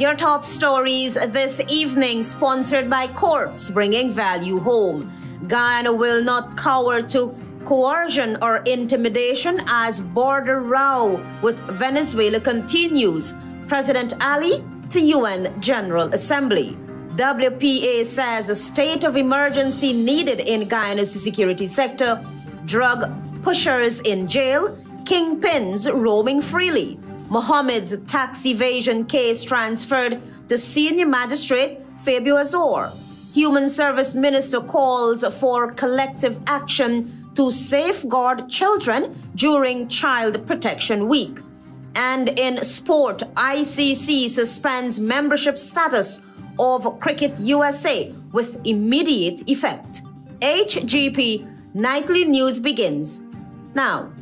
Your top stories this evening, sponsored by Courts, bringing value home. Guyana will not cower to coercion or intimidation as border row with Venezuela continues. President Ali to UN General Assembly. WPA says a state of emergency needed in Guyana's security sector. Drug pushers in jail. Kingpins roaming freely. Mohamed's tax evasion case transferred to senior magistrate FABAYO AZORE. Human Service Minister calls for collective action to safeguard children during Child Protection Week. And in sport, ICC suspends membership status of Cricket USA with immediate effect. HGP Nightly News begins now.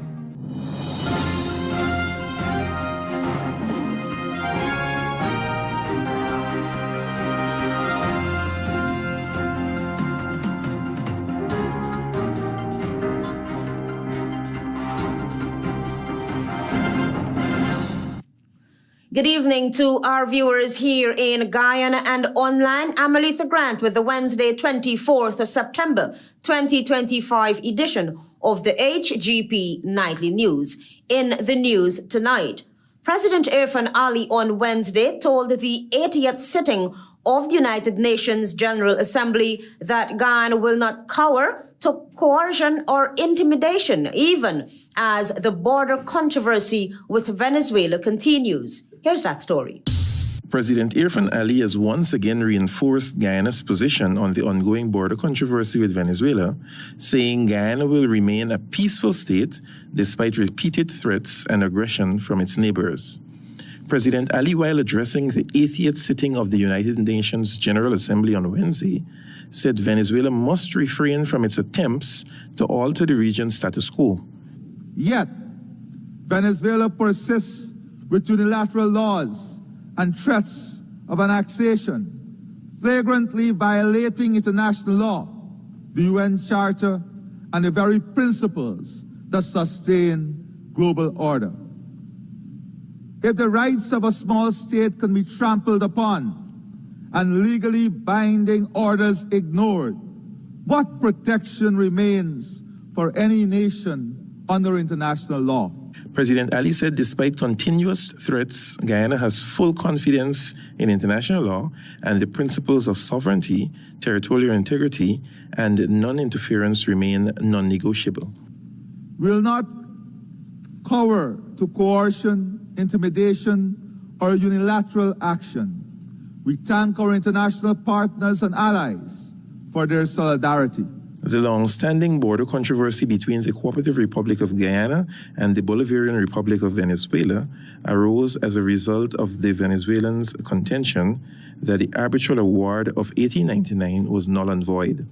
Good evening to our viewers here in Guyana and online. I'm ALETHEA Grant with the Wednesday, 24th of September, 2025 edition of the HGP Nightly News. In the news tonight, President Irfan Ali on Wednesday told the 80th sitting of the United Nations General Assembly that Guyana will not cower to coercion or intimidation, even as the border controversy with Venezuela continues. Here's that story. President Irfan Ali has once again reinforced Guyana's position on the ongoing border controversy with Venezuela, saying Guyana will remain a peaceful state despite repeated threats and aggression from its neighbors. President Ali, while addressing the 80th sitting of the United Nations General Assembly on Wednesday, said Venezuela must refrain from its attempts to alter the region's status quo. Yet, Venezuela persists with unilateral laws and threats of annexation, flagrantly violating international law, the UN Charter, and the very principles that sustain global order. If the rights of a small state can be trampled upon and legally binding orders ignored, what protection remains for any nation under international law? President Ali said despite continuous threats, Guyana has full confidence in international law and the principles of sovereignty, territorial integrity, and non-interference remain non-negotiable. We will not cower to coercion, intimidation, or unilateral action. We thank our international partners and allies for their solidarity. The long-standing border controversy between the Cooperative Republic of Guyana and the Bolivarian Republic of Venezuela arose as a result of the Venezuelans' contention that the arbitral award of 1899 was null and void.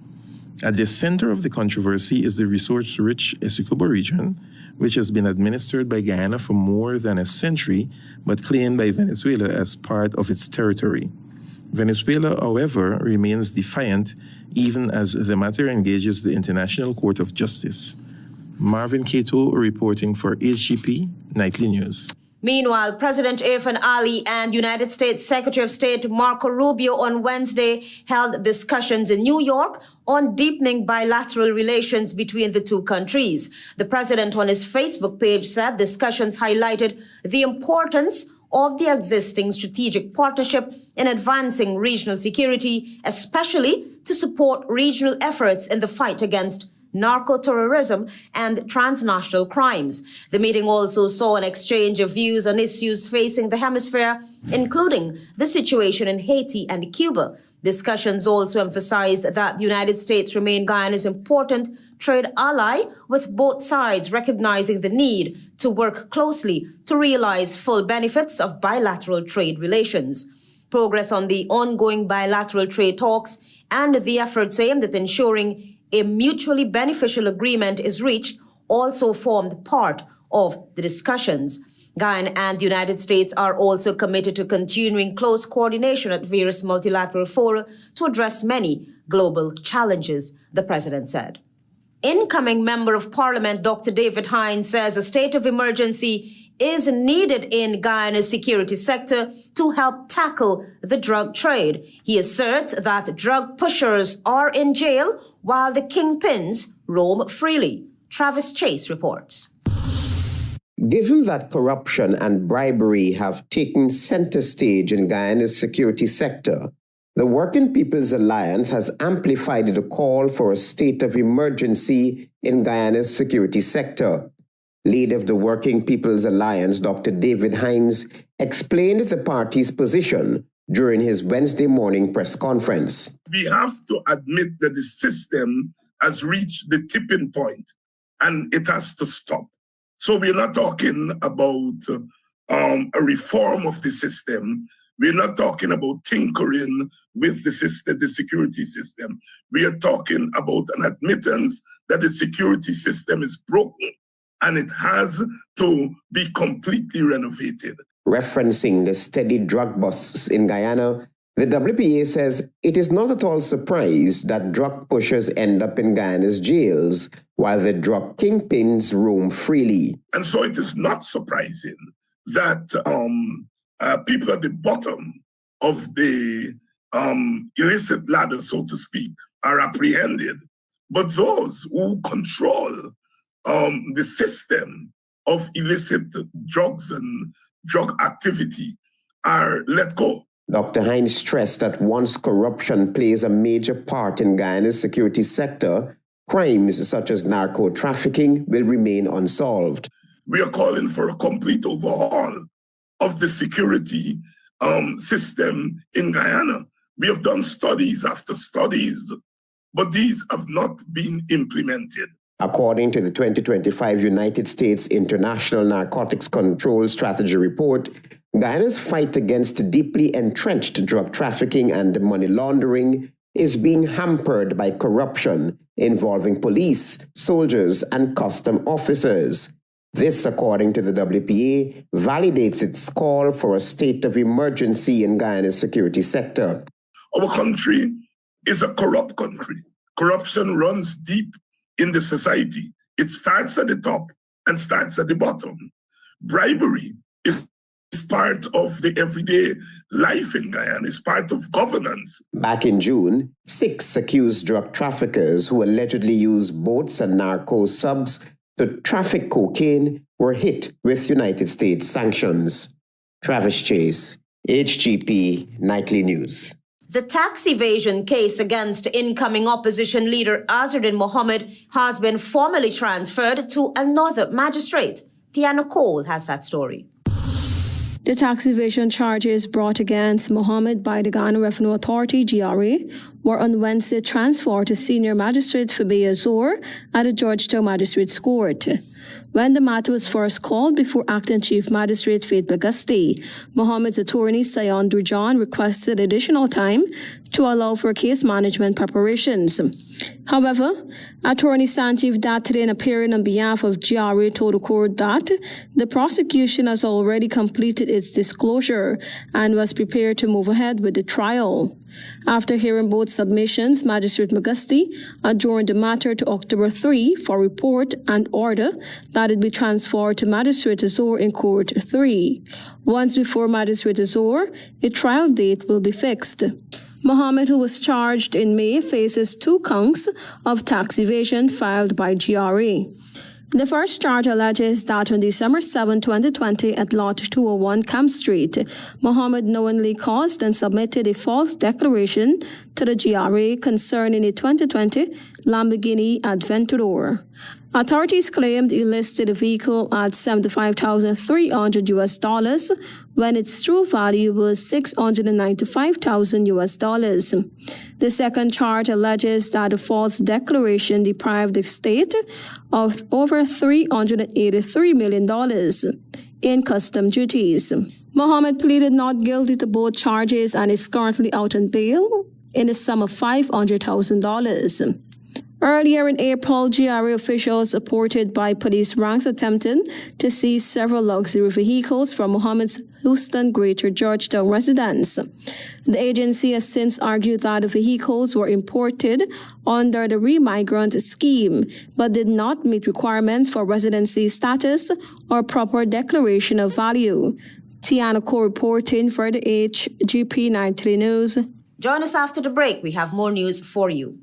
At the center of the controversy is the resource-rich Essequibo region, which has been administered by Guyana for more than a century, but claimed by Venezuela as part of its territory. Venezuela, however, remains defiant even as the matter engages the International Court of Justice. Marvin Cato reporting for HGP Nightly News. Meanwhile, President Irfan Ali and United States Secretary of State Marco Rubio on Wednesday held discussions in New York on deepening bilateral relations between the two countries. The president on his Facebook page said discussions highlighted the importance of the existing strategic partnership in advancing regional security, especially to support regional efforts in the fight against narco-terrorism and transnational crimes. The meeting also saw an exchange of views on issues facing the hemisphere, including the situation in Haiti and Cuba. Discussions also emphasized that the United States remain Guyana's important trade ally, with both sides recognizing the need to work closely to realize full benefits of bilateral trade relations. Progress on the ongoing bilateral trade talks and the efforts aimed at ensuring a mutually beneficial agreement is reached also formed part of the discussions. Guyana and the United States are also committed to continuing close coordination at various multilateral fora to address many global challenges, the president said. Incoming Member of Parliament Dr. David Hines says a state of emergency is needed in Guyana's security sector to help tackle the drug trade. He asserts that drug pushers are in jail while the kingpins roam freely. Travis Chase reports. Given that corruption and bribery have taken center stage in Guyana's security sector, the Working People's Alliance has amplified the call for a state of emergency in Guyana's security sector. Leader of the Working People's Alliance, Dr. David Hines, explained the party's position during his Wednesday morning press conference. We have to admit that the system has reached the tipping point and it has to stop. So we're not talking about a reform of the system. We're not talking about tinkering with the system, the security system. We are talking about an admittance that the security system is broken and it has to be completely renovated. Referencing the steady drug busts in Guyana, the WPA says it is not at all surprised that drug pushers end up in Guyana's jails while the drug kingpins roam freely. And so it is not surprising that people at the bottom of the illicit ladder, so to speak, are apprehended. But those who control the system of illicit drugs and drug activity are let go. Dr. Hines stressed that once corruption plays a major part in Guyana's security sector, crimes such as narco-trafficking will remain unsolved. We are calling for a complete overhaul of the security system in Guyana. We have done studies after studies, but these have not been implemented. According to the 2025 United States International Narcotics Control Strategy Report, Guyana's fight against deeply entrenched drug trafficking and money laundering is being hampered by corruption involving police, soldiers, and custom officers. This, according to the WPA, validates its call for a state of emergency in Guyana's security sector. Our country is a corrupt country. Corruption runs deep in the society. It starts at the top and starts at the bottom. Bribery is part of the everyday life in Guyana. It's part of governance. Back in June, 6 accused drug traffickers who allegedly used boats and narco subs to traffic cocaine were hit with United States sanctions. Travis Chase, HGP Nightly News. The tax evasion case against incoming opposition leader Azore Mohamed has been formally transferred to another magistrate. Tiana Cole has that story. The tax evasion charges brought against Mohamed by the Ghana Revenue Authority, GRA, were on Wednesday transferred to Senior Magistrate FABAYO AZORE at the Georgetown Magistrates Court. When the matter was first called before Acting Chief Magistrate Faith Auguste, Mohamed's attorney Sayon Durjan requested additional time to allow for case management preparations. However, Attorney Sanjeev Datrin, appearing on behalf of GRA, told the court that the prosecution has already completed its disclosure and was prepared to move ahead with the trial. After hearing both submissions, Magistrate Auguste adjourned the matter to October 3 for report and order that it be transferred to Magistrate Azore in Court 3. Once before Magistrate Azore, a trial date will be fixed. Mohamed, who was charged in May, faces 2 counts of tax evasion filed by GRA. The first charge alleges that on December 7, 2020, at Lot 201 Camp Street, Mohamed knowingly caused and submitted a false declaration to the GRA concerning a 2020 Lamborghini Aventador. Authorities claimed he listed the vehicle at $75,300 when its true value was $695,000. The second charge alleges that the false declaration deprived the state of over $383 million in custom duties. Mohamed pleaded not guilty to both charges and is currently out on bail in the sum of $500,000. Earlier in April, GRA officials supported by police ranks attempted to seize several luxury vehicles from Mohamed's Houston Greater Georgetown residence. The agency has since argued that the vehicles were imported under the Remigrant scheme, but did not meet requirements for residency status or proper declaration of value. Tiana Co reporting for the HGP Nightly News. Join us after the break. We have more news for you.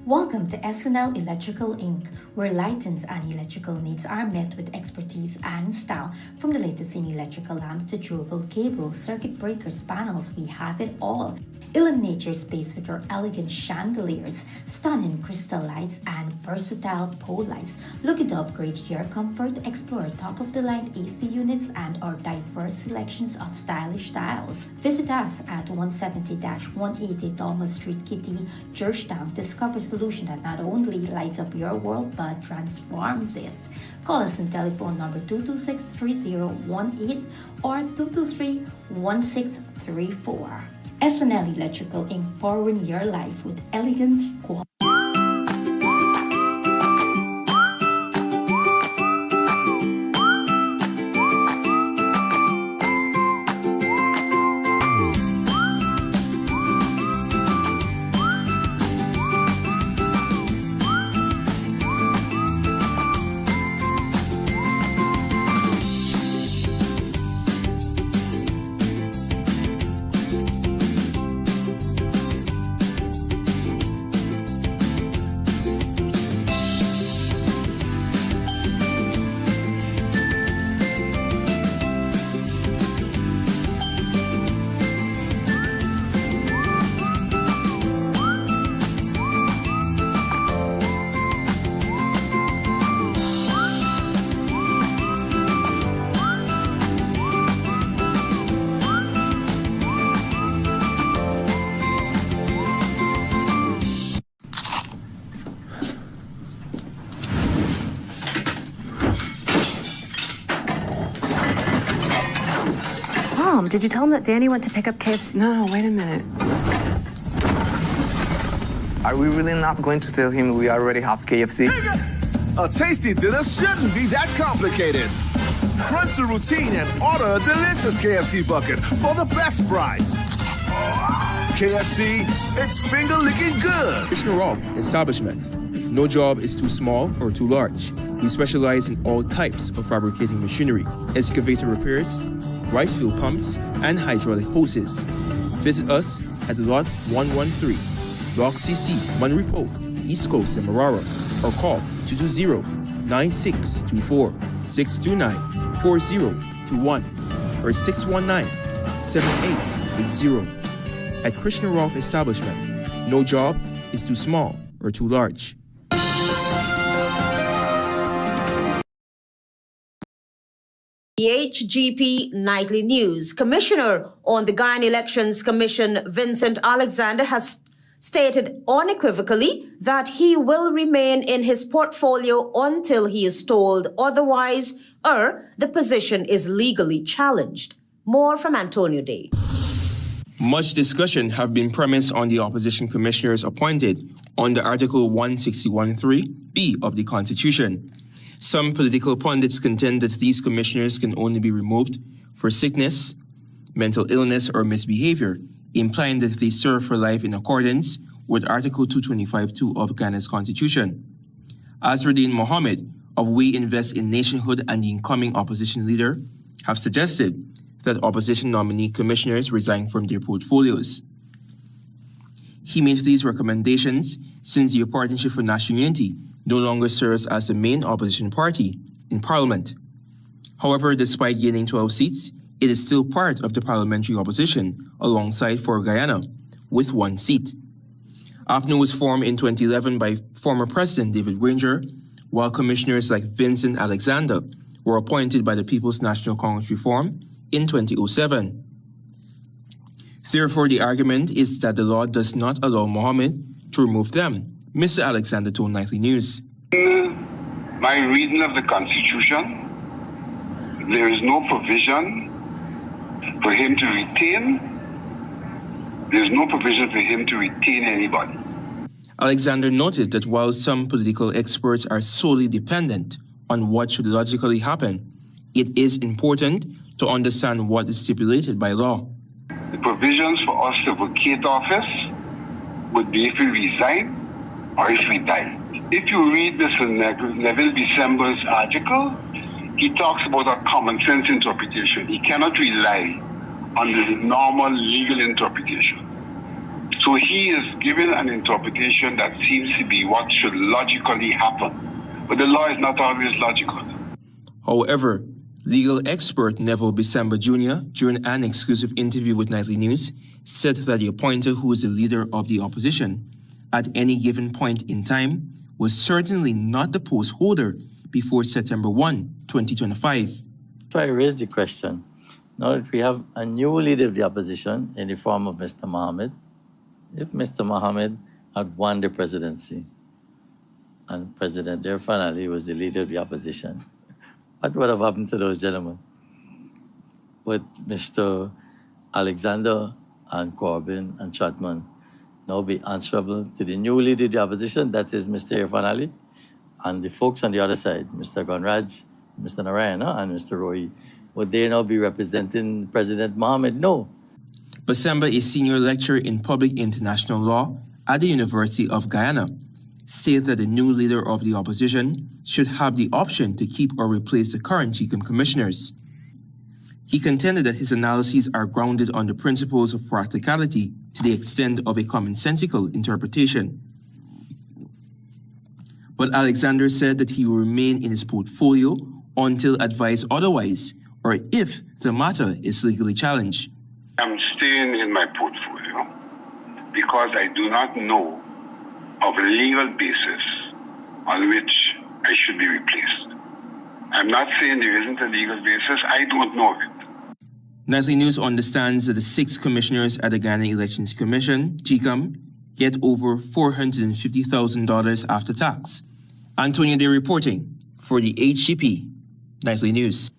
Welcome to SNL Electrical Inc., where lighting and electrical needs are met with expertise and style. From the latest in electrical lamps to durable cables, circuit breakers, panels, we have it all. Illuminate your space with our elegant chandeliers, stunning crystal lights, and versatile pole lights. Looking to upgrade your comfort? Explore top-of-the-line AC units and our diverse selections of stylish styles. Visit us at 170-180 Thomas Street, Kitty, Georgetown. Discover solution that not only lights up your world but transforms it. Call us on telephone number 226-3018 or 223-1634. SNL Electrical Inc., powering your life with elegance, quality. Mom, did you tell him that Danny went to pick up KFC? No, wait a minute. Are we really not going to tell him we already have KFC? A tasty dinner shouldn't be that complicated. Crunch the routine and order a delicious KFC bucket for the best price. KFC, it's finger-licking good. Commissioner Rolf Establishment. No job is too small or too large. We specialize in all types of fabricating machinery, excavator repairs, rice field pumps, and hydraulic hoses. Visit us at Lot 113, Block CC, Monroe Road, East Coast, Marara, or call 220-96224-629-4021 or 619-7880. At Krishna Rolf Establishment, no job is too small or too large. The HGP Nightly News. Commissioner on the Guyana Elections Commission, Vincent Alexander, has stated unequivocally that he will remain in his portfolio until he is told otherwise or the position is legally challenged. More from Antonio Day. Much discussion have been premised on the opposition commissioners appointed under Article 161(3)(b) of the Constitution. Some political pundits contend that these commissioners can only be removed for sickness, mental illness, or misbehavior, implying that they serve for life in accordance with Article 225(2) of Ghana's Constitution. Azorine Mohamed of We Invest in Nationhood and the incoming opposition leader have suggested that opposition nominee commissioners resign from their portfolios. He made these recommendations since the Partnership for National Unity no longer serves as the main opposition party in Parliament. However, despite gaining 12 seats, it is still part of the parliamentary opposition alongside for Guyana, with 1 seat. APNU was formed in 2011 by former President David Granger, while commissioners like Vincent Alexander were appointed by the People's National Congress Reform in 2007. Therefore, the argument is that the law does not allow Mohamed to remove them, Mr. Alexander told Nightly News. My reading of the Constitution, there is no provision for him to retain. There's no provision for him to retain anybody. Alexander noted that while some political experts are solely dependent on what should logically happen, it is important to understand what is stipulated by law. The provisions for us to vacate office would be if we resign or if we die. If you read this in Neville December's article, he talks about a common sense interpretation. He cannot rely on the normal legal interpretation. So he is given an interpretation that seems to be what should logically happen. But the law is not always logical. However, legal expert Neville December Jr., during an exclusive interview with Nightly News, said that the appointer, who is the leader of the opposition, at any given point in time, was certainly not the post holder before September 1, 2025. So I raised the question. Now that we have a new leader of the opposition in the form of Mr. Mohamed, if Mr. Mohamed had won the presidency and President Irfan Ali was the leader of the opposition, what would have happened to those gentlemen? Would Mr. Alexander and Corbyn and Chapman now be answerable to the new leader of the opposition, that is Mr. Irfan Ali, and the folks on the other side, Mr. Conrad, Mr. Narayana, and Mr. Roy? Would they now be representing President Mohamed? No. Basemba, a senior lecturer in public international law at the University of Guyana, said that the new leader of the opposition should have the option to keep or replace the current GCOM commissioners. He contended that his analyses are grounded on the principles of practicality to the extent of a commonsensical interpretation. But Alexander said that he will remain in his portfolio until advised otherwise, or if the matter is legally challenged. I'm staying in my portfolio because I do not know of a legal basis on which I should be replaced. I'm not saying there isn't a legal basis. I don't know of it. Nightly News understands that the 6 commissioners at the Guyana Elections Commission, GCOM, get over $450,000 after tax. Antonio Day reporting for the HGP Nightly News.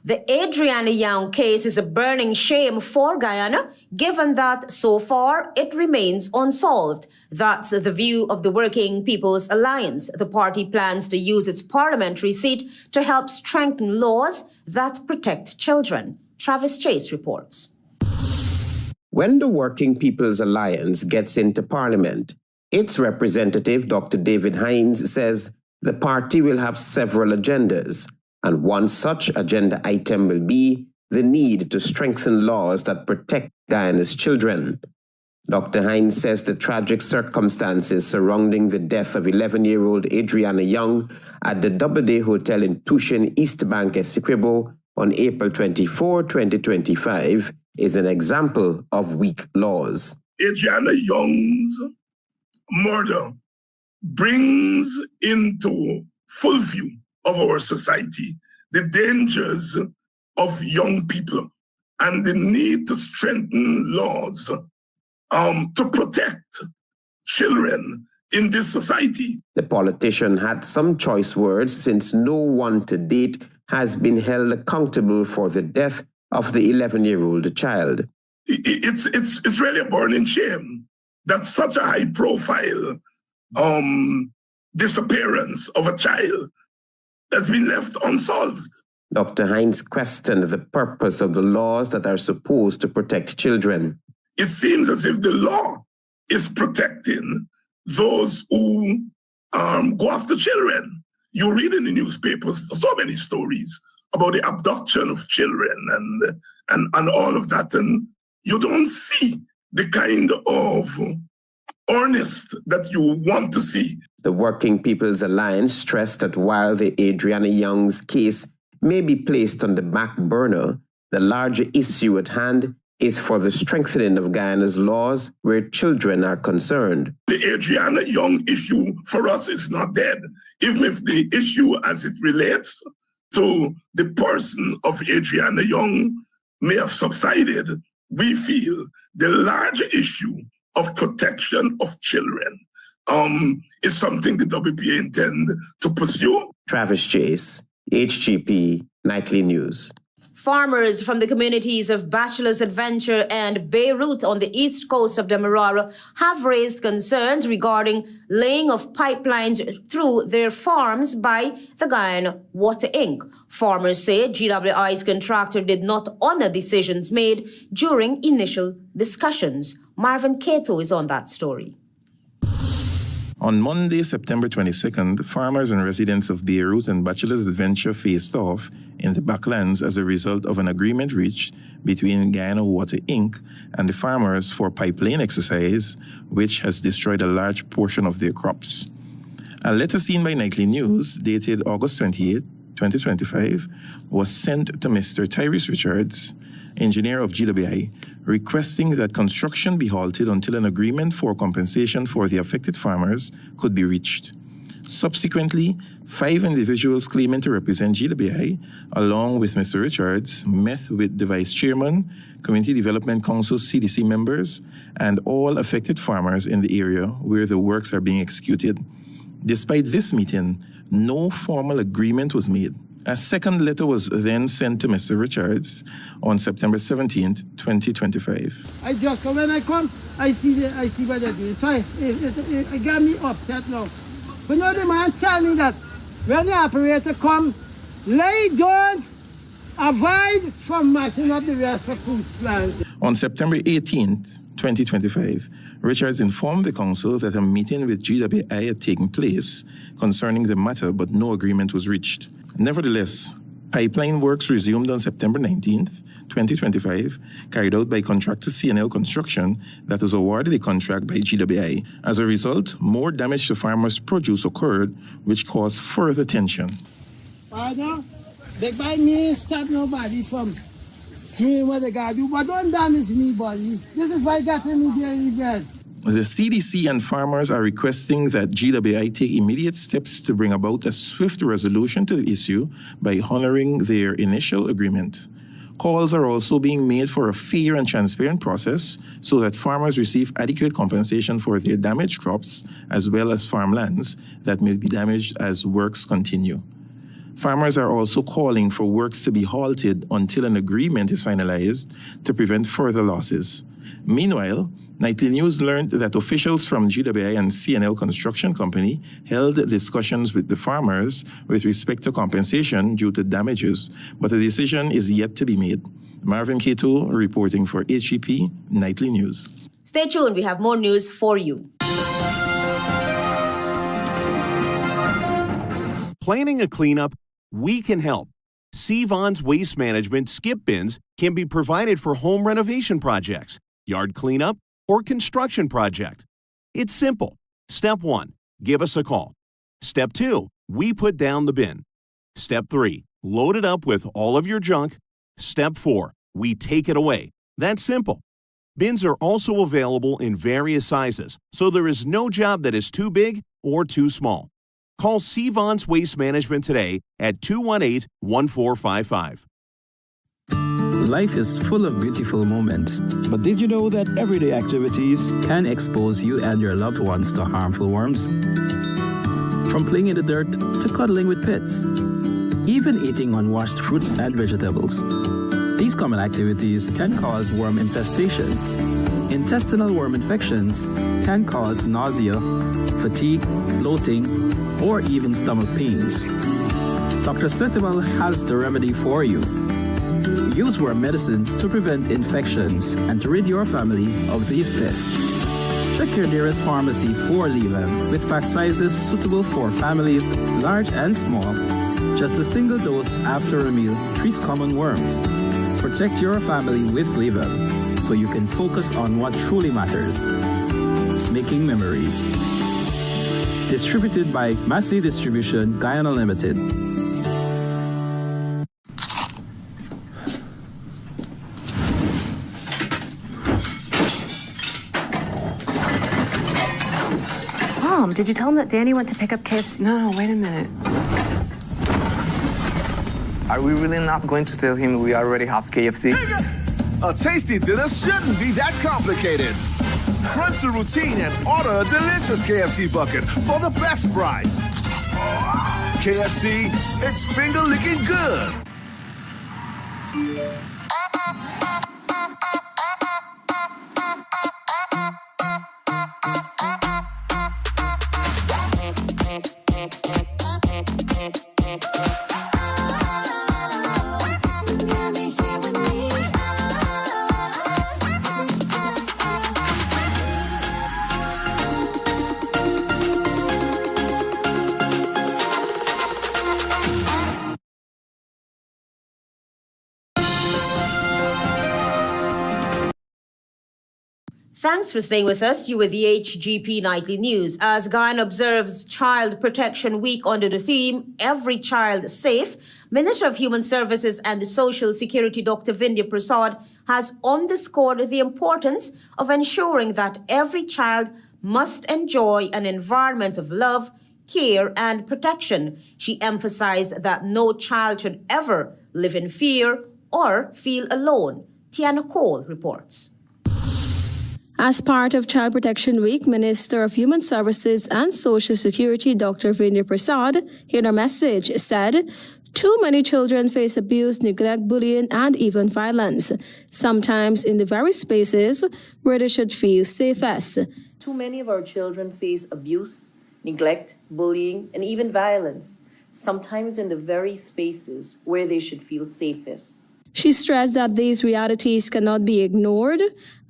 The Adriana Young case is a burning shame for Guyana, given that so far it remains unsolved. That's the view of the Working People's Alliance. The party plans to use its parliamentary seat to help strengthen laws that protect children. Travis Chase reports. When the Working People's Alliance gets into Parliament, its representative, Dr. David Hines, says the party will have several agendas, and one such agenda item will be the need to strengthen laws that protect Guyana's children. Dr. Hines says the tragic circumstances surrounding the death of 11-year-old Adriana Young at the Doubleday Hotel in Tushin, East Bank, Essequibo, on April 24, 2025, is an example of weak laws. Adriana Young's murder brings into full view of our society the dangers of young people and the need to strengthen laws to protect children in this society. The politician had some choice words since no one to date has been held accountable for the death of the 11-year-old child. It's really a burning shame that such a high-profile disappearance of a child has been left unsolved. Dr. Hines questioned the purpose of the laws that are supposed to protect children. It seems as if the law is protecting those who go after children. You read in the newspapers so many stories about the abduction of children and all of that, and you don't see the kind of earnest that you want to see. The Working People's Alliance stressed that while the Adriana Young's case may be placed on the back burner, The larger issue at hand is for the strengthening of Guyana's laws where children are concerned. The Adriana Young issue for us is not dead. Even if the issue as it relates to the person of Adriana Young may have subsided, we feel the larger issue of protection of children is something the WPA intend to pursue. Travis Chase, HGP Nightly News. Farmers from the communities of Bachelor's Adventure and Beirut on the east coast of Demerara have raised concerns regarding laying of pipelines through their farms by the Guyana Water Inc. Farmers say GWI's contractor did not honor decisions made during initial discussions. Marvin Cato is on that story. On Monday, September 22nd, farmers and residents of Beirut and Bachelor's Adventure faced off in the backlands as a result of an agreement reached between Guyana Water Inc. and the farmers for pipeline exercise, which has destroyed a large portion of their crops. A letter seen by Nightly News, dated August 28, 2025, was sent to Mr. Tyrese Richards, engineer of GWI, requesting that construction be halted until an agreement for compensation for the affected farmers could be reached. Subsequently, 5 individuals claiming to represent GWI, along with Mr. Richards, met with the Vice Chairman, Community Development Council CDC members, and all affected farmers in the area where the works are being executed. Despite this meeting, no formal agreement was made. A second letter was then sent to Mr. Richards on September 17th, 2025. When I come, I see what they're doing. So it got me upset now. But now the man tell me that when the operator come, lay down, avoid from mashing up the rest of food plants. On September 18th, 2025, Richards informed the council that a meeting with GWI had taken place concerning the matter, but no agreement was reached. Nevertheless, pipeline works resumed on September 19th, 2025, carried out by contractor CNL Construction that was awarded a contract by GWI. As a result, more damage to farmers' produce occurred, which caused further tension. Father, they by me stop nobody from doing what they got to do, but don't damage me, buddy. This is why I got me there in bed. The CDC and farmers are requesting that GWI take immediate steps to bring about a swift resolution to the issue by honoring their initial agreement. Calls are also being made for a fair and transparent process so that farmers receive adequate compensation for their damaged crops as well as farmlands that may be damaged as works continue. Farmers are also calling for works to be halted until an agreement is finalized to prevent further losses. Meanwhile, Nightly News learned that officials from GWI and CNL Construction Company held discussions with the farmers with respect to compensation due to damages, but a decision is yet to be made. Marvin Cato reporting for HGP Nightly News. Stay tuned, we have more news for you. Planning a cleanup? We can help. Vaughn's Waste Management skip bins can be provided for home renovation projects, yard cleanup, or construction project. It's simple. Step 1, give us a call. Step 2, we put down the bin. Step 3, load it up with all of your junk. Step 4, we take it away. That's simple. Bins are also available in various sizes, so there is no job that is too big or too small. Call Vaughn's Waste Management today at 218-1455. Life is full of beautiful moments, but did you know that everyday activities can expose you and your loved ones to harmful worms? From playing in the dirt to cuddling with pets, even eating unwashed fruits and vegetables. These common activities can cause worm infestation. Intestinal worm infections can cause nausea, fatigue, bloating, or even stomach pains. Dr. Setival has the remedy for you. Use worm medicine to prevent infections and to rid your family of these pests. Check your nearest pharmacy for Levem with pack sizes suitable for families large and small. Just a single dose after a meal treats common worms. Protect your family with Levem so you can focus on what truly matters, making memories. Distributed by Massey Distribution, Guyana Limited. Mom, did you tell him that Danny went to pick up KFC? No, wait a minute. Are we really not going to tell him we already have KFC? A tasty dinner shouldn't be that complicated. Crunch the routine and order a delicious KFC bucket for the best price. KFC, it's finger-licking good. Thanks for staying with us. You with the HGP Nightly News. As Guyana observes Child Protection Week under the theme, Every Child Safe, Minister of Human Services and Social Security Dr. Vindhya Prasad has underscored the importance of ensuring that every child must enjoy an environment of love, care, and protection. She emphasized that no child should ever live in fear or feel alone. Tiana Cole reports. As part of Child Protection Week, Minister of Human Services and Social Security Dr. Vindhya Prasad, in her message, said, "Too many children face abuse, neglect, bullying, and even violence, sometimes in the very spaces where they should feel safest." Too many of our children face abuse, neglect, bullying, and even violence, sometimes in the very spaces where they should feel safest. She stressed that these realities cannot be ignored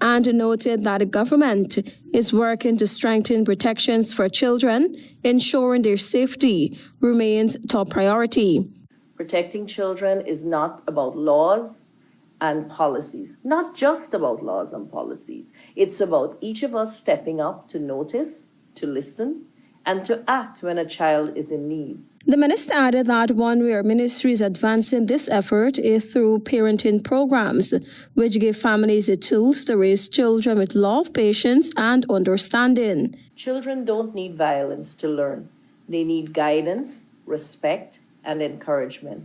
and noted that the government is working to strengthen protections for children, ensuring their safety remains top priority. Protecting children is not about laws and policies, not just about laws and policies. It's about each of us stepping up to notice, to listen, and to act when a child is in need. The minister added that one way our ministry is advancing this effort is through parenting programs, which give families the tools to raise children with love, patience, and understanding. Children don't need violence to learn. They need guidance, respect, and encouragement.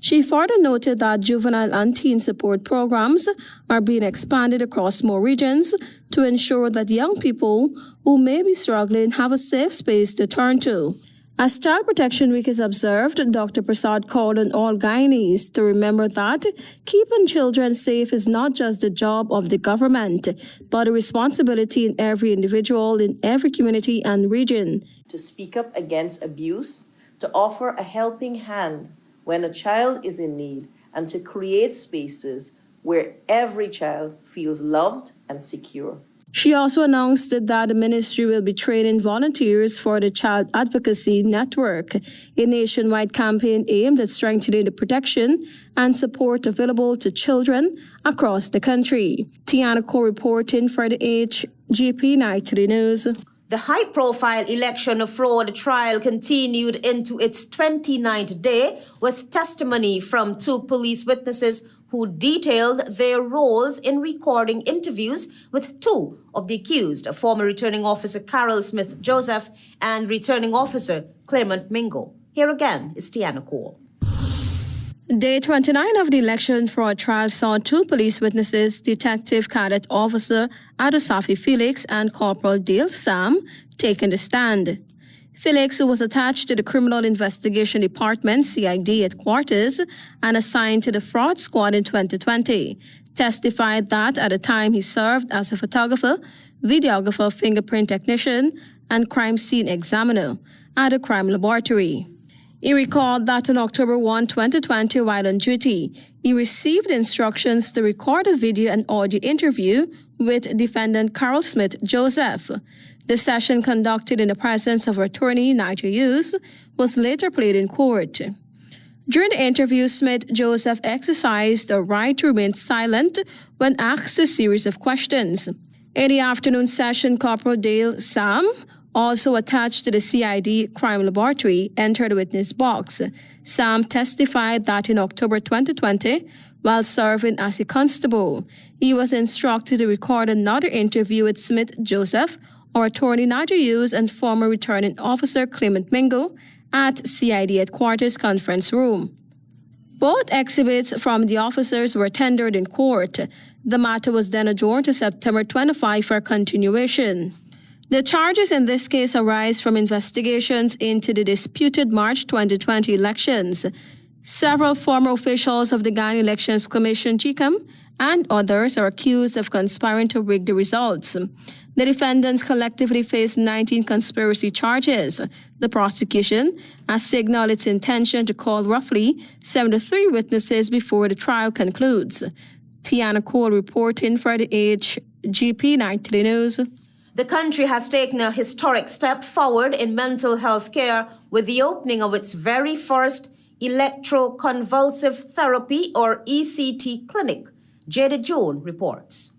She further noted that juvenile and teen support programs are being expanded across more regions to ensure that young people who may be struggling have a safe space to turn to. As Child Protection Week is observed, Dr. Prasad called on all Guyanese to remember that keeping children safe is not just the job of the government, but a responsibility in every individual, in every community and region. To speak up against abuse, to offer a helping hand when a child is in need, and to create spaces where every child feels loved and secure. She also announced that the ministry will be training volunteers for the Child Advocacy Network, a nationwide campaign aimed at strengthening the protection and support available to children across the country. Tiana Cole reporting for the HGP Nightly News. The high-profile election fraud trial continued into its 29th day with testimony from two police witnesses who detailed their roles in recording interviews with two of the accused, former returning officer Carol Smith Joseph and returning officer Clement Mingo. Here again is Tiana Cole. Day 29 of the election fraud trial saw two police witnesses, Detective Cadet Officer Adosafi Felix and Corporal Dale Sam, taking the stand. Felix, who was attached to the Criminal Investigation Department, CID headquarters, and assigned to the fraud squad in 2020, testified that at the time he served as a photographer, videographer, fingerprint technician, and crime scene examiner at a crime laboratory. He recalled that on October 1, 2020, while on duty, he received instructions to record a video and audio interview with defendant Carol Smith Joseph. The session, conducted in the presence of attorney Nigel Hughes, was later played in court. During the interview, Smith Joseph exercised the right to remain silent when asked a series of questions. In the afternoon session, Corporal Dale Sam, also attached to the CID crime laboratory, entered the witness box. Sam testified that in October 2020, while serving as a constable, he was instructed to record another interview with Smith Joseph our attorney Nadia Hughes and former returning officer Clement Mingo at CID headquarters conference room. Both exhibits from the officers were tendered in court. The matter was then adjourned to September 25 for continuation. The charges in this case arise from investigations into the disputed March 2020 elections. Several former officials of the Ghana Elections Commission, GCOM, and others are accused of conspiring to rig the results. The defendants collectively face 19 conspiracy charges. The prosecution has signaled its intention to call roughly 73 witnesses before the trial concludes. Tiana Cole reporting for the HGP Nightly News. The country has taken a historic step forward in mental health care with the opening of its very first electroconvulsive therapy or ECT clinic. Jada June reports.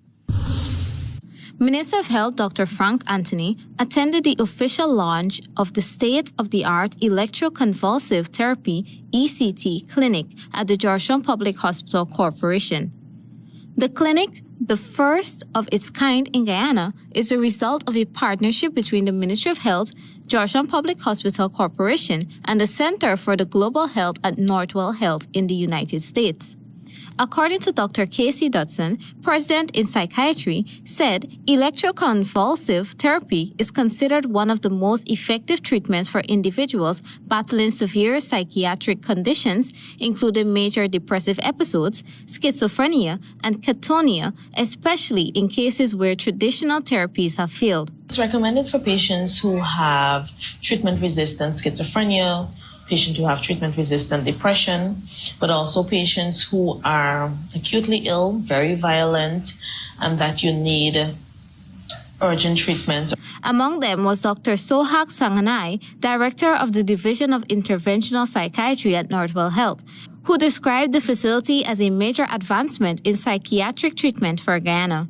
Minister of Health Dr. Frank Anthony attended the official launch of the state-of-the-art electroconvulsive therapy ECT clinic at the Georgetown Public Hospital Corporation. The clinic, the first of its kind in Guyana, is a result of a partnership between the Ministry of Health, Georgetown Public Hospital Corporation, and the Center for the Global Health at Northwell Health in the United States. According to Dr. Casey Dodson, president in psychiatry, said electroconvulsive therapy is considered one of the most effective treatments for individuals battling severe psychiatric conditions, including major depressive episodes, schizophrenia, and catatonia, especially in cases where traditional therapies have failed. It's recommended for patients who have treatment-resistant schizophrenia, patients who have treatment-resistant depression, but also patients who are acutely ill, very violent, and that you need urgent treatment. Among them was Dr. Sohak Sanganai, director of the Division of Interventional Psychiatry at Northwell Health, who described the facility as a major advancement in psychiatric treatment for Guyana.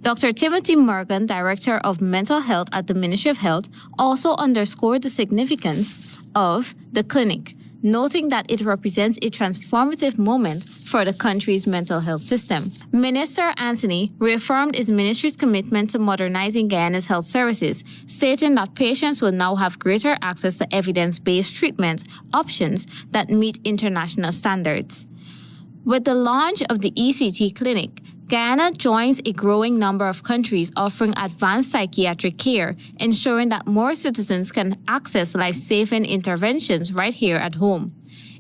Dr. Timothy Morgan, Director of Mental Health at the Ministry of Health, also underscored the significance of the clinic, noting that it represents a transformative moment for the country's mental health system. Minister Anthony reaffirmed his ministry's commitment to modernizing Guyana's health services, stating that patients will now have greater access to evidence-based treatment options that meet international standards. With the launch of the ECT clinic, Guyana joins a growing number of countries offering advanced psychiatric care, ensuring that more citizens can access life-saving interventions right here at home.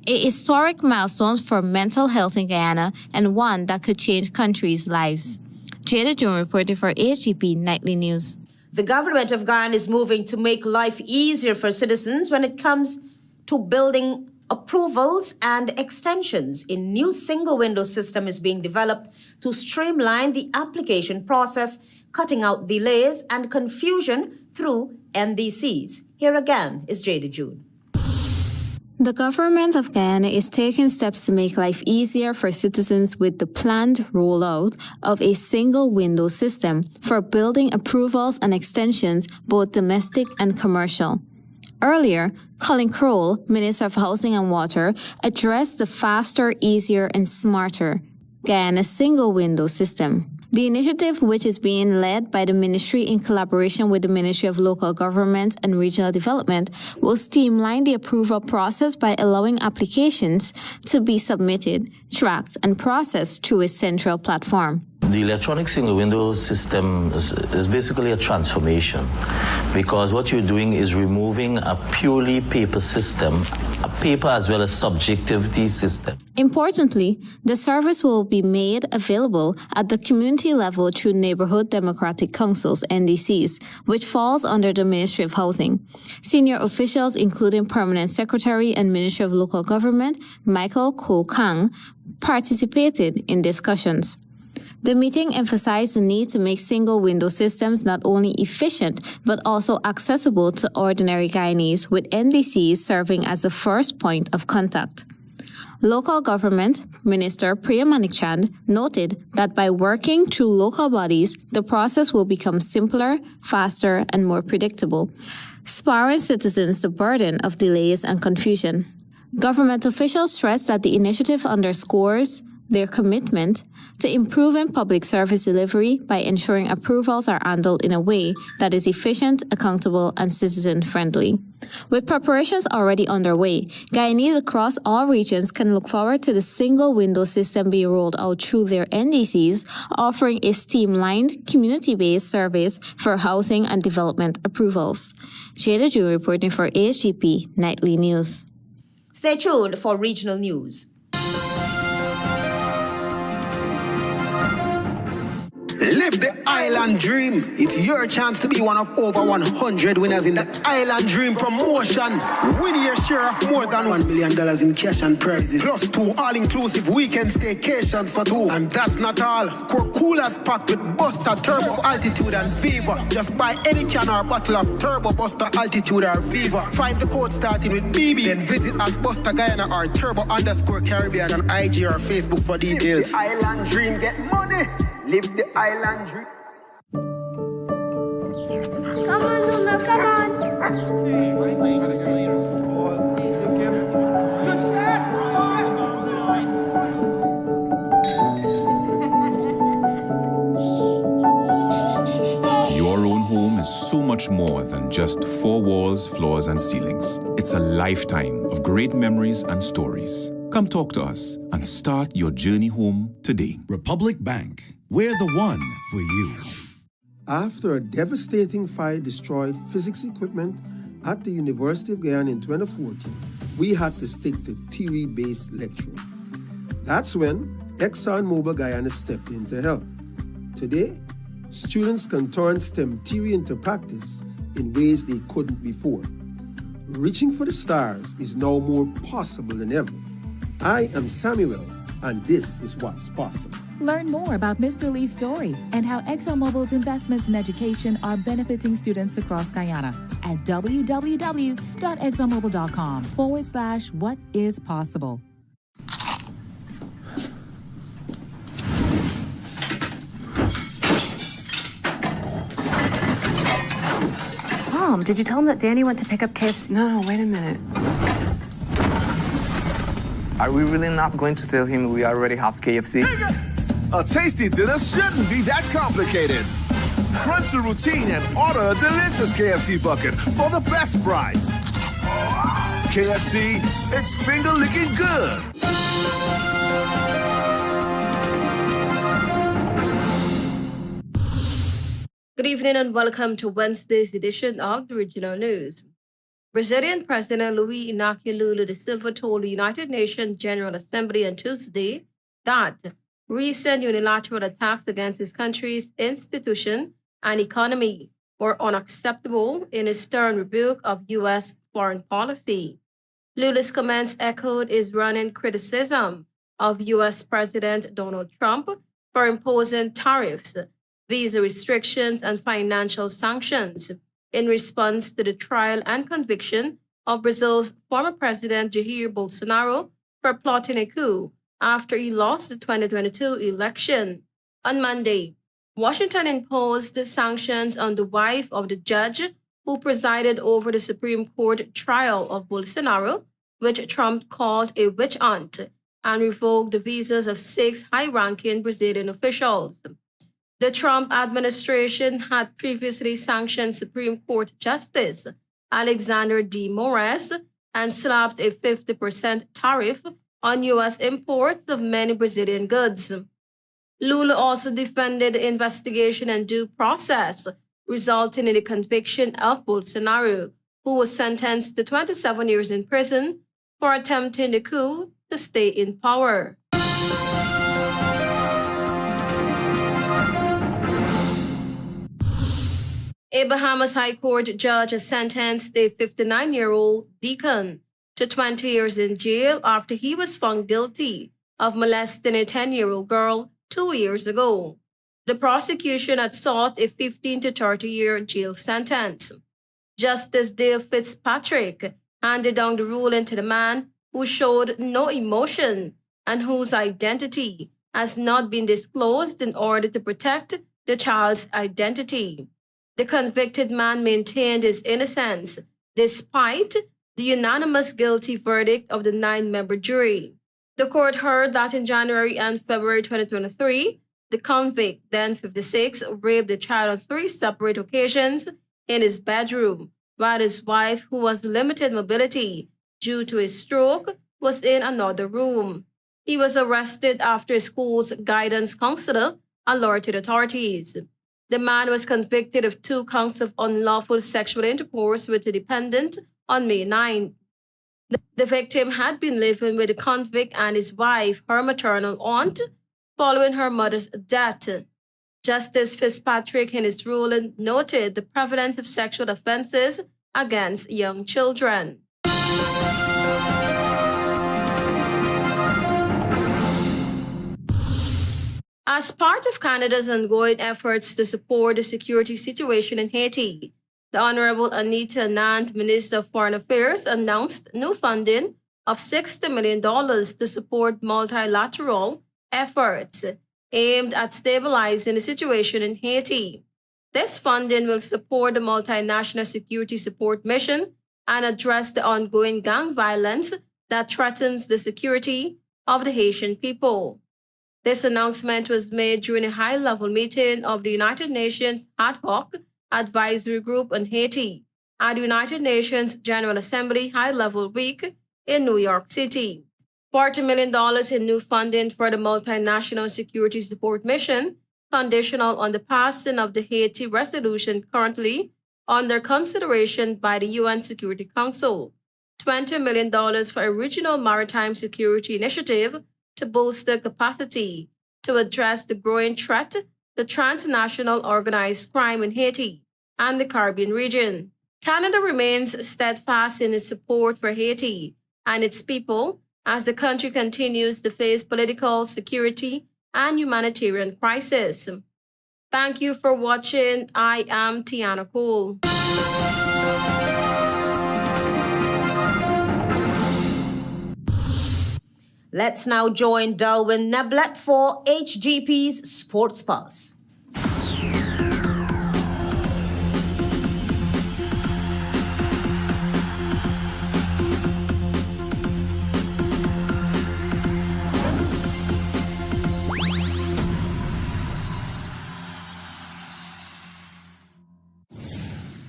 A historic milestone for mental health in Guyana and one that could change countries' lives. Jada June reporting for HGP Nightly News. The government of Guyana is moving to make life easier for citizens when it comes to building approvals and extensions. A new single window system is being developed to streamline the application process, cutting out delays and confusion through NDCs. Here again is Jada June. The government of Guyana is taking steps to make life easier for citizens with the planned rollout of a single window system for building approvals and extensions, both domestic and commercial. Earlier, Colin Crowell, Minister of Housing and Water, addressed the faster, easier, and smarter Guyana single window system. The initiative, which is being led by the ministry in collaboration with the Ministry of Local Government and Regional Development, will streamline the approval process by allowing applications to be submitted, tracked, and processed through a central platform. The electronic single window system is basically a transformation, because what you're doing is removing a purely paper system, a paper as well as subjectivity system. Importantly, the service will be made available at the community level through Neighborhood Democratic Councils, NDCs, which falls under the Ministry of Housing. Senior officials, including Permanent Secretary and Ministry of Local Government, Michael Ko Kang, participated in discussions. The meeting emphasized the need to make single-window systems not only efficient, but also accessible to ordinary Guyanese, with NDCs serving as the first point of contact. Local Government Minister Priya Manikchand noted that by working through local bodies, the process will become simpler, faster, and more predictable, sparing citizens the burden of delays and confusion. Government officials stressed that the initiative underscores their commitment to improving public service delivery by ensuring approvals are handled in a way that is efficient, accountable, and citizen-friendly. With preparations already underway, Guyanese across all regions can look forward to the single window system being rolled out through their NDCs, offering a streamlined, community-based service for housing and development approvals. Jada Drew reporting for HGP Nightly News. Stay tuned for regional news. Live the island dream. It's your chance to be one of over 100 winners in the Island Dream promotion. Win your share of more than $1 million in cash and prizes, plus 2 all-inclusive weekend staycations for 2. And that's not all. Score coolers packed with Buster, Turbo, Altitude, and Viva. Just buy any can or bottle of Turbo, Buster, Altitude, or Viva. Find the code starting with BB, then visit at Buster Guyana or Turbo_Caribbean on IG or Facebook for details. Live the island dream, get money. Live the island dream. Come on, Luna, come on. Your own home is so much more than just 4 walls, floors, and ceilings. It's a lifetime of great memories and stories. Come talk to us and start your journey home today. Republic Bank. We're the one for you. After a devastating fire destroyed physics equipment at the University of Guyana in 2014, we had to stick to theory-based lecturing. That's when ExxonMobil Guyana stepped in to help. Today, students can turn STEM theory into practice in ways they couldn't before. Reaching for the stars is now more possible than ever. I am Samuel, and this is what's possible. Learn more about Mr. Lee's story and how ExxonMobil's investments in education are benefiting students across Guyana at www.exxonmobil.com/what-is-possible. Mom, did you tell him that Danny went to pick up KFC? No, wait a minute. Are we really not going to tell him we already have KFC? A tasty dinner shouldn't be that complicated. Crunch the routine and order a delicious KFC bucket for the best price. KFC, it's finger-licking good. Good evening and welcome to Wednesday's edition of the Regional News. Brazilian President Luiz Inácio Lula da Silva told the United Nations General Assembly on Tuesday that recent unilateral attacks against his country's institution and economy were unacceptable in his stern rebuke of U.S. foreign policy. Lula's comments echoed his running criticism of U.S. President Donald Trump for imposing tariffs, visa restrictions, and financial sanctions in response to the trial and conviction of Brazil's former president Jair Bolsonaro for plotting a coup after he lost the 2022 election. On Monday, Washington imposed sanctions on the wife of the judge who presided over the Supreme Court trial of Bolsonaro, which Trump called a witch hunt, and revoked the visas of 6 high-ranking Brazilian officials. The Trump administration had previously sanctioned Supreme Court Justice Alexander de Moraes and slapped a 50% tariff on U.S. imports of many Brazilian goods. Lula also defended the investigation and due process, resulting in the conviction of Bolsonaro, who was sentenced to 27 years in prison for attempting the coup to stay in power. A Bahamas High Court judge has sentenced a 59-year-old deacon to 20 years in jail after he was found guilty of molesting a 10-year-old girl 2 years ago. The prosecution had sought a 15 to 30-year jail sentence. Justice Dale Fitzpatrick handed down the ruling to the man who showed no emotion and whose identity has not been disclosed in order to protect the child's identity. The convicted man maintained his innocence despite the unanimous guilty verdict of the 9-member jury. The court heard that in January and February 2023, the convict, then 56, raped the child on 3 separate occasions in his bedroom, while his wife, who was limited mobility due to a stroke, was in another room. He was arrested after his school's guidance counselor alerted authorities. The man was convicted of 2 counts of unlawful sexual intercourse with a dependent on May 9. The victim had been living with the convict and his wife, her maternal aunt, following her mother's death. Justice Fitzpatrick, in his ruling, noted the prevalence of sexual offenses against young children. As part of Canada's ongoing efforts to support the security situation in Haiti, the Honorable Anita Anand, Minister of Foreign Affairs, announced new funding of $60 million to support multilateral efforts aimed at stabilizing the situation in Haiti. This funding will support the multinational security support mission and address the ongoing gang violence that threatens the security of the Haitian people. This announcement was made during a high-level meeting of the United Nations Ad Hoc Advisory Group on Haiti at the United Nations General Assembly High-Level Week in New York City. $40 million in new funding for the multinational security support mission, conditional on the passing of the Haiti resolution currently under consideration by the UN Security Council. $20 million for a regional maritime security initiative to bolster capacity to address the growing threat to transnational organized crime in Haiti and the Caribbean region. Canada remains steadfast in its support for Haiti and its people as the country continues to face political, security, and humanitarian crisis. Thank you for watching. I am Tiana Cole. Let's now join Darwin Neblet for HGP's Sports Pulse.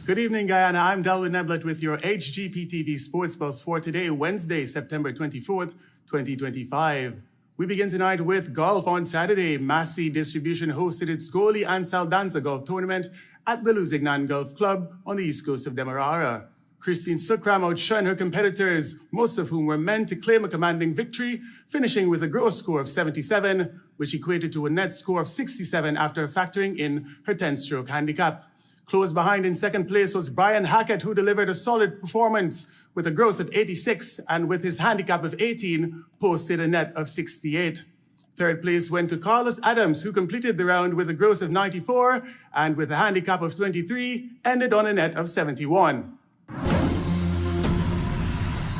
Good evening, Guyana. I'm Darwin Neblet with your HGP TV Sports Pulse for today, Wednesday, September 24th, 2025. We begin tonight with golf on Saturday. Massey Distribution hosted its Goli and Saldanza golf tournament at the Lusignan Golf Club on the east coast of Demerara. Christine Sukram outshone her competitors, most of whom were men to claim a commanding victory, finishing with a gross score of 77, which equated to a net score of 67 after factoring in her 10-stroke handicap. Close behind in second place was Brian Hackett, who delivered a solid performance with a gross of 86 and with his handicap of 18, posted a net of 68. Third place went to Carlos Adams, who completed the round with a gross of 94 and with a handicap of 23, ended on a net of 71.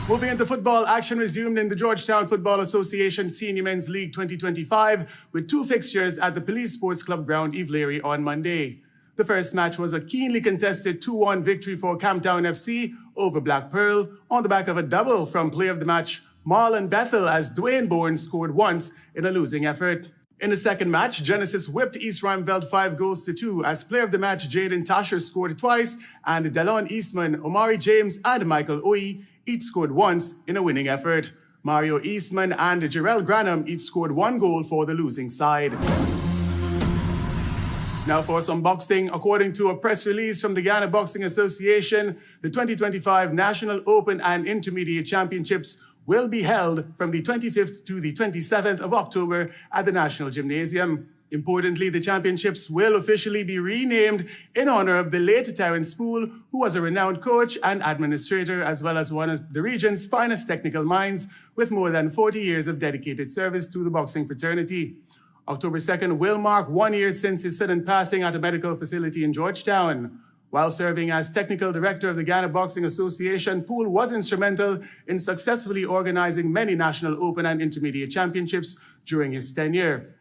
Moving into football, action resumed in the Georgetown Football Association Senior Men's League 2025 with 2 fixtures at the Police Sports Club ground, Ivleary, on Monday. The first match was a keenly contested 2-1 victory for Camptown FC over Black Pearl on the back of a double from player of the match Marlon Bethel, as Dwayne Bourne scored once in a losing effort. In the second match, Genesis whipped East Rheinveld 5-2 as player of the match Jaden Tasher scored twice and Delon Eastman, Omari James and Michael Oye each scored once in a winning effort. Mario Eastman and Jarrell Granham each scored 1 goal for the losing side. Now for some boxing. According to a press release from the Guyana Boxing Association, the 2025 National Open and Intermediate Championships will be held from the 25th to the 27th of October at the National Gymnasium. Importantly, the championships will officially be renamed in honor of the late Terence Poole, who was a renowned coach and administrator, as well as one of the region's finest technical minds with more than 40 years of dedicated service to the boxing fraternity. October 2nd will mark 1 year since his sudden passing at a medical facility in Georgetown. While serving as technical director of the Guyana Boxing Association, Poole was instrumental in successfully organizing many national open and intermediate championships during his tenure.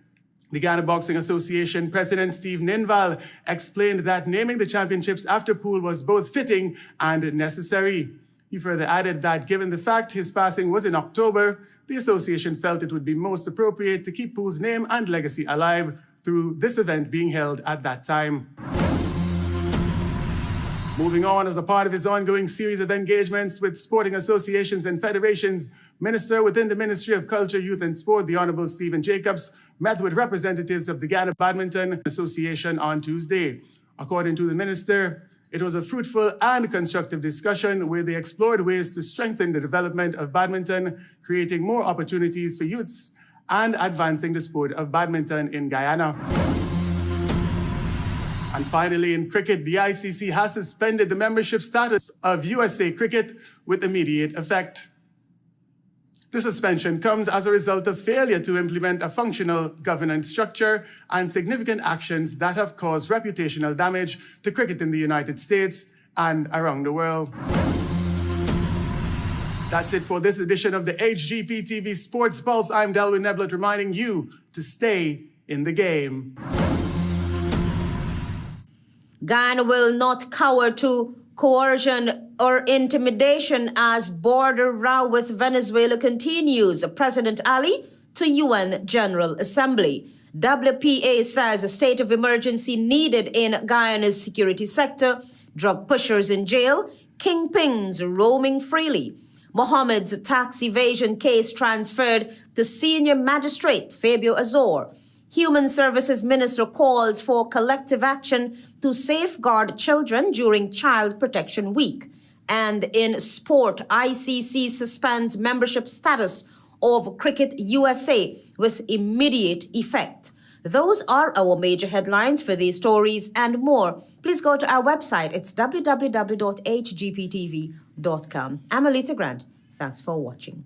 The Guyana Boxing Association President Steve Ninval explained that naming the championships after Poole was both fitting and necessary. He further added that given the fact his passing was in October, the association felt it would be most appropriate to keep Poole's name and legacy alive through this event being held at that time. Moving on, as a part of his ongoing series of engagements with sporting associations and federations, Minister within the Ministry of Culture, Youth and Sport, the Honorable Stephen Jacobs, met with representatives of the Guyana Badminton Association on Tuesday. According to the minister, it was a fruitful and constructive discussion where they explored ways to strengthen the development of badminton, creating more opportunities for youths, and advancing the sport of badminton in Guyana. And finally, in cricket, the ICC has suspended the membership status of USA Cricket with immediate effect. The suspension comes as a result of failure to implement a functional governance structure and significant actions that have caused reputational damage to cricket in the United States and around the world. That's it for this edition of the HGP TV Sports Pulse. I'm Delwyn Neblett, reminding you to stay in the game. Guyana will not cower to coercion or intimidation as border row with Venezuela continues. President Ali to UN General Assembly. WPA says a state of emergency needed in Guyana's security sector. Drug pushers in jail. Kingpins roaming freely. Mohamed's tax evasion case transferred to senior magistrate FABAYO Azore. Human Services Minister calls for collective action to safeguard children during Child Protection Week. And in sport, ICC suspends membership status of Cricket USA with immediate effect. Those are our major headlines. For these stories and more, please go to our website. It's www.hgptv.com. I'm ALETHEA Grant. Thanks for watching.